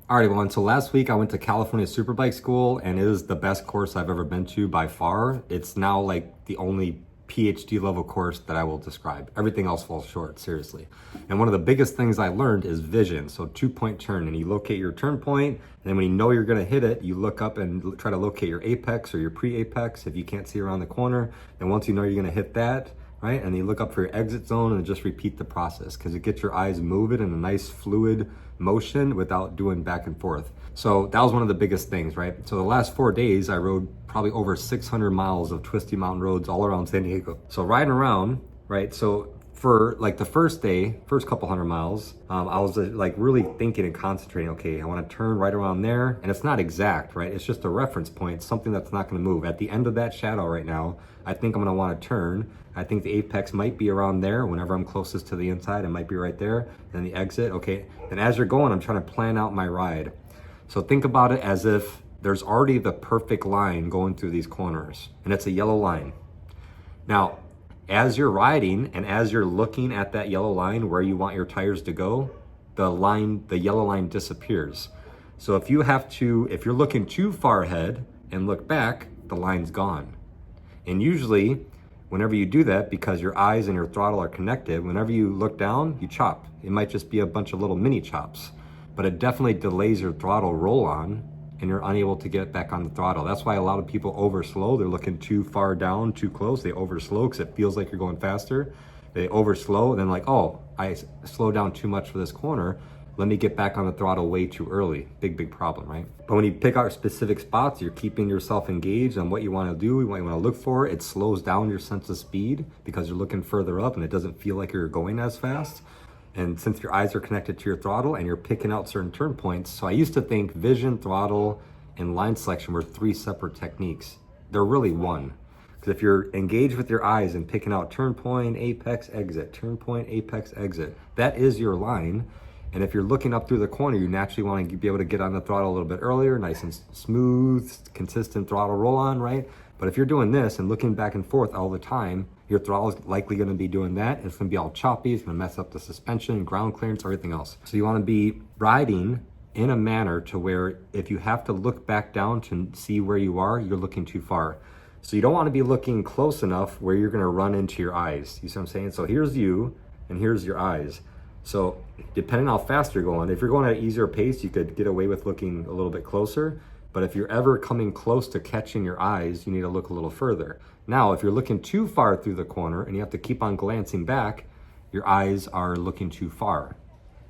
All right, everyone. So last week I went to California Superbike School, and it is the best course I've ever been to by far. It's now like the only PhD level course that I will describe. Everything else falls short, seriously. And one of the biggest things I learned is vision. So 2-point turn, and you locate your turn point, and then when you know you're gonna hit it, you look up and try to locate your apex or your pre-apex if you can't see around the corner. And once you know you're gonna hit that, right? And you look up for your exit zone and just repeat the process because it gets your eyes moving in a nice fluid motion without doing back and forth. So that was one of the biggest things, right? So the last 4 days, I rode probably over 600 miles of twisty mountain roads all around San Diego. So riding around, right? So for like the first day, first couple hundred miles, I was like really thinking and concentrating, okay, I want to turn right around there. And it's not exact, right? It's just a reference point, something that's not going to move. At the end of that shadow right now, I think I'm going to want to turn. I think the apex might be around there. Whenever I'm closest to the inside, it might be right there. And the exit, okay. And as you're going, I'm trying to plan out my ride. So think about it as if there's already the perfect line going through these corners, and it's a yellow line. Now, as you're riding and as you're looking at that yellow line where you want your tires to go, the yellow line disappears. So if you're looking too far ahead and look back, the line's gone. And usually, whenever you do that, because your eyes and your throttle are connected, whenever you look down, you chop. It might just be a bunch of little mini chops, but it definitely delays your throttle roll on and you're unable to get back on the throttle. That's why a lot of people over slow. They're looking too far down, too close. They over slow because it feels like you're going faster. They over slow and then like, oh, I slowed down too much for this corner. Let me get back on the throttle way too early. Big problem, right? But when you pick out specific spots, you're keeping yourself engaged on what you want to do, what you want to look for. It slows down your sense of speed because you're looking further up and it doesn't feel like you're going as fast. And since your eyes are connected to your throttle and you're picking out certain turn points. So I used to think vision, throttle, and line selection were 3 separate techniques. They're really one. Because if you're engaged with your eyes and picking out turn point, apex, exit, turn point, apex, exit, that is your line. And if you're looking up through the corner, you naturally want to be able to get on the throttle a little bit earlier, nice and smooth, consistent throttle roll on, right? But if you're doing this and looking back and forth all the time, your throttle is likely going to be doing that. It's going to be all choppy. It's going to mess up the suspension, ground clearance, everything else. So you want to be riding in a manner to where if you have to look back down to see where you are, you're looking too far. So you don't want to be looking close enough where you're going to run into your eyes. You see what I'm saying? So here's you and here's your eyes. So depending on how fast you're going, if you're going at an easier pace, you could get away with looking a little bit closer. But if you're ever coming close to catching your eyes, you need to look a little further. Now, if you're looking too far through the corner and you have to keep on glancing back, your eyes are looking too far.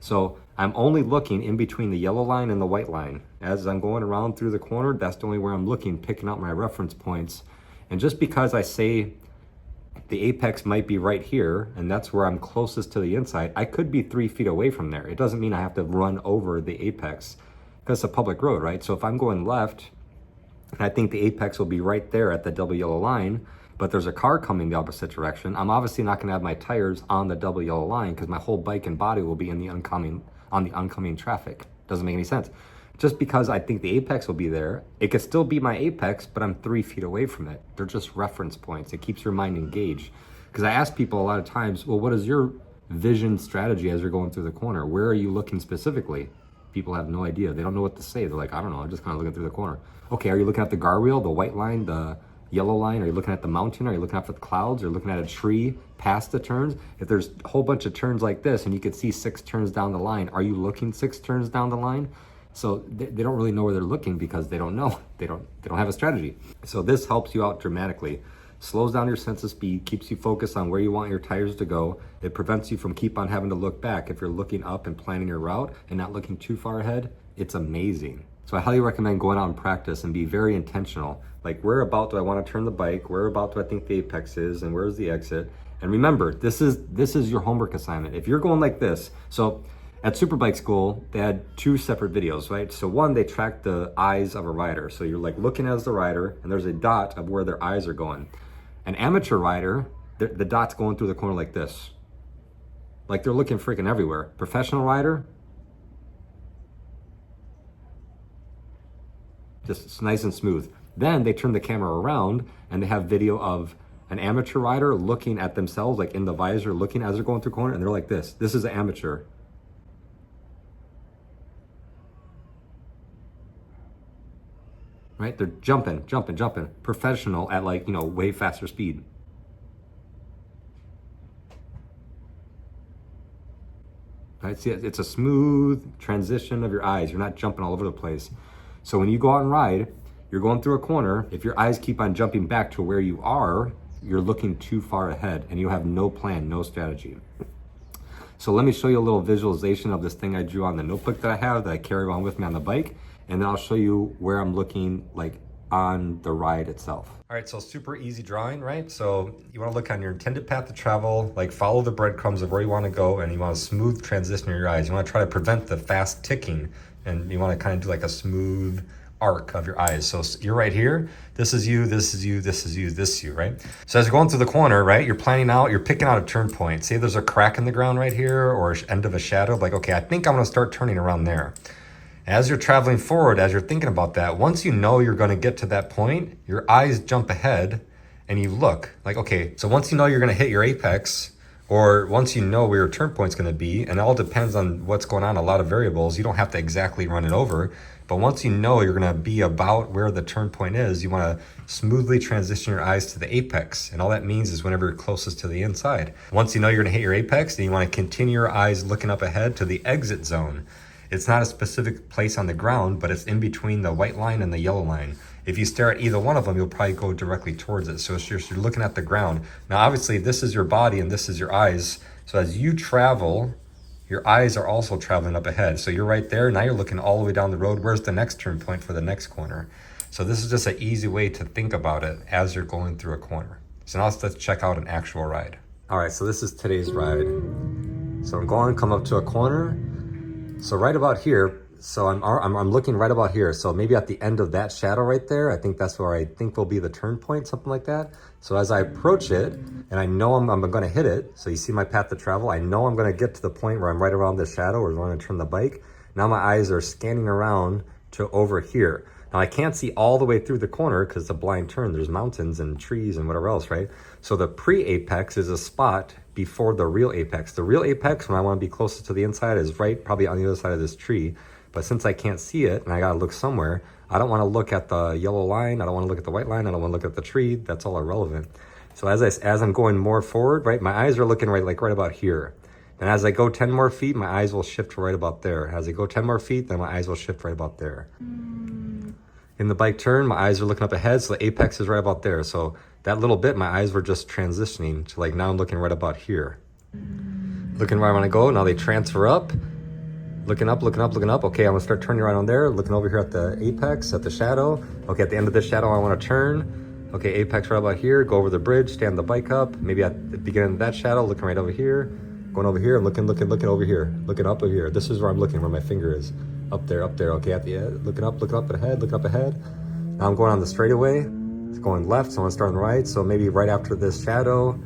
So I'm only looking in between the yellow line and the white line. As I'm going around through the corner, that's the only where I'm looking, picking out my reference points. And just because I say the apex might be right here, and that's where I'm closest to the inside, I could be 3 feet away from there. It doesn't mean I have to run over the apex because it's a public road, right? So if I'm going left, I think the apex will be right there at the double yellow line, but there's a car coming the opposite direction. I'm obviously not gonna have my tires on the double yellow line because my whole bike and body will be on the oncoming traffic. Doesn't make any sense. Just because I think the apex will be there, it could still be my apex, but I'm 3 feet away from it. They're just reference points. It keeps your mind engaged. Because I ask people a lot of times, well, what is your vision strategy as you're going through the corner? Where are you looking specifically? People have no idea. They don't know what to say. They're like, I don't know, I'm just kind of looking through the corner. Okay, are you looking at the guardrail, the white line, the yellow line? Are you looking at the mountain? Are you looking at the clouds? Are you looking at a tree past the turns? If there's a whole bunch of turns like this and you could see 6 turns down the line, are you looking 6 turns down the line? So they don't really know where they're looking because they don't know. They don't have a strategy. So this helps you out dramatically. Slows down your sense of speed, keeps you focused on where you want your tires to go. It prevents you from keep on having to look back. If you're looking up and planning your route and not looking too far ahead, it's amazing. So I highly recommend going out and practice and be very intentional. Like, where about do I want to turn the bike? Where about do I think the apex is? And where's the exit? And remember, this is your homework assignment. If you're going like this, so at Superbike School, they had 2 separate videos, right? So one, they tracked the eyes of a rider. So you're like looking as the rider and there's a dot of where their eyes are going. An amateur rider, the dot's going through the corner like this. Like they're looking freaking everywhere. Professional rider, just nice and smooth. Then they turn the camera around and they have video of an amateur rider looking at themselves, like in the visor, looking as they're going through the corner, and they're like this. This is an amateur. right? They're jumping, professional at like, way faster speed. Right? See, it's a smooth transition of your eyes. You're not jumping all over the place. So when you go out and ride, you're going through a corner. If your eyes keep on jumping back to where you are, you're looking too far ahead and you have no plan, no strategy. So let me show you a little visualization of this thing I drew on the notebook that I have that I carry around with me on the bike. And then I'll show you where I'm looking like on the ride itself. All right, so super easy drawing, right? So you wanna look on your intended path to travel, like follow the breadcrumbs of where you wanna go, and you want a smooth transition in your eyes. You wanna try to prevent the fast ticking, and you wanna kind of do like a smooth arc of your eyes. So you're right here, this is you, this is you, this is you, this is you, right? So as you're going through the corner, right, you're picking out a turn point. Say there's a crack in the ground right here, or end of a shadow, like, okay, I think I'm gonna start turning around there. As you're traveling forward, as you're thinking about that, once you know you're gonna get to that point, your eyes jump ahead and you look like, okay, so once you know you're gonna hit your apex, or once you know where your turn point's gonna be, and it all depends on what's going on, a lot of variables, you don't have to exactly run it over, but once you know you're gonna be about where the turn point is, you wanna smoothly transition your eyes to the apex. And all that means is whenever you're closest to the inside. Once you know you're gonna hit your apex, then you wanna continue your eyes looking up ahead to the exit zone. It's not a specific place on the ground, but it's in between the white line and the yellow line. If you stare at either one of them, you'll probably go directly towards it. So you're looking at the ground. Now, obviously, this is your body and this is your eyes. So as you travel, your eyes are also traveling up ahead. So you're right there. Now you're looking all the way down the road. Where's the next turn point for the next corner? So this is just an easy way to think about it as you're going through a corner. So now let's check out an actual ride. All right, so this is today's ride. So I'm going to come up to a corner. So right about here, so I'm looking right about here. So maybe at the end of that shadow right there, I think that's where I think will be the turn point, something like that. So as I approach it, and I know I'm gonna hit it, so you see my path to travel, I know I'm gonna get to the point where I'm right around this shadow or I'm gonna turn the bike. Now my eyes are scanning around to over here. Now I can't see all the way through the corner because it's a blind turn. There's mountains and trees and whatever else, right? So the pre-apex is a spot before the real apex. The real apex, when I want to be closest to the inside, is right probably on the other side of this tree. But since I can't see it and I gotta look somewhere, I don't want to look at the yellow line, I don't want to look at the white line, I don't want to look at the tree. That's all irrelevant. So as I'm going more forward, right, my eyes are looking right about here. And as I go 10 more feet, my eyes will shift to right about there. As I go 10 more feet, then my eyes will shift right about there. In the bike turn, my eyes are looking up ahead, so the apex is right about there. So that little bit, my eyes were just transitioning to like, now I'm looking right about here. Looking where I wanna go, now they transfer up. Looking up, looking up, looking up. Okay, I'm gonna start turning right on there. Looking over here at the apex, at the shadow. Okay, at the end of this shadow, I wanna turn. Okay, apex right about here, go over the bridge, stand the bike up. Maybe at the beginning of that shadow, looking right over here. Going over here, looking over here. Looking up over here. This is where I'm looking, where my finger is. Up there, okay, at the end. Looking up ahead, looking up ahead. Now I'm going on the straightaway. It's going left, so I'm gonna start on the right. So maybe right after this shadow,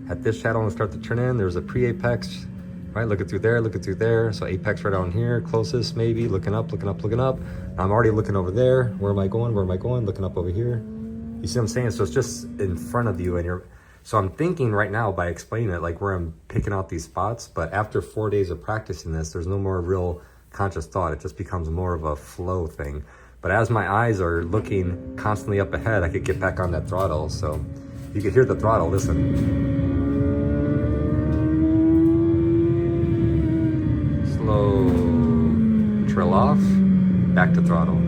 at this shadow, I'm gonna start to turn in. There's a pre-apex, right? Looking through there. So apex right down here, closest maybe, looking up. Now I'm already looking over there. Where am I going? Looking up over here. You see what I'm saying? So it's just in front of you and so I'm thinking right now by explaining it, like where I'm picking out these spots, but after 4 days of practicing this, there's no more real conscious thought. It just becomes more of a flow thing. But as my eyes are looking constantly up ahead, I could get back on that throttle. So you can hear the throttle, listen. Slow, trail off, back to throttle.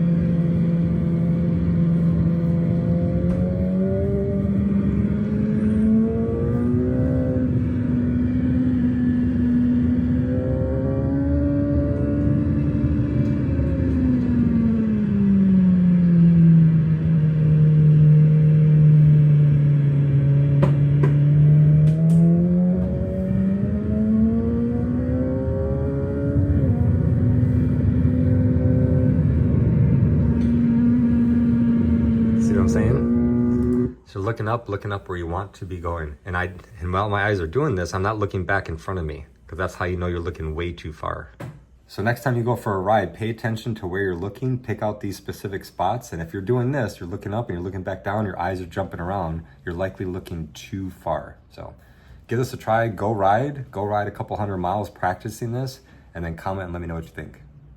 So looking up where you want to be going. And while my eyes are doing this, I'm not looking back in front of me, because that's how you know you're looking way too far. So next time you go for a ride, pay attention to where you're looking, pick out these specific spots. And if you're doing this, you're looking up and you're looking back down, your eyes are jumping around, you're likely looking too far. So give this a try, go ride a couple 100 miles practicing this, and then comment and let me know what you think.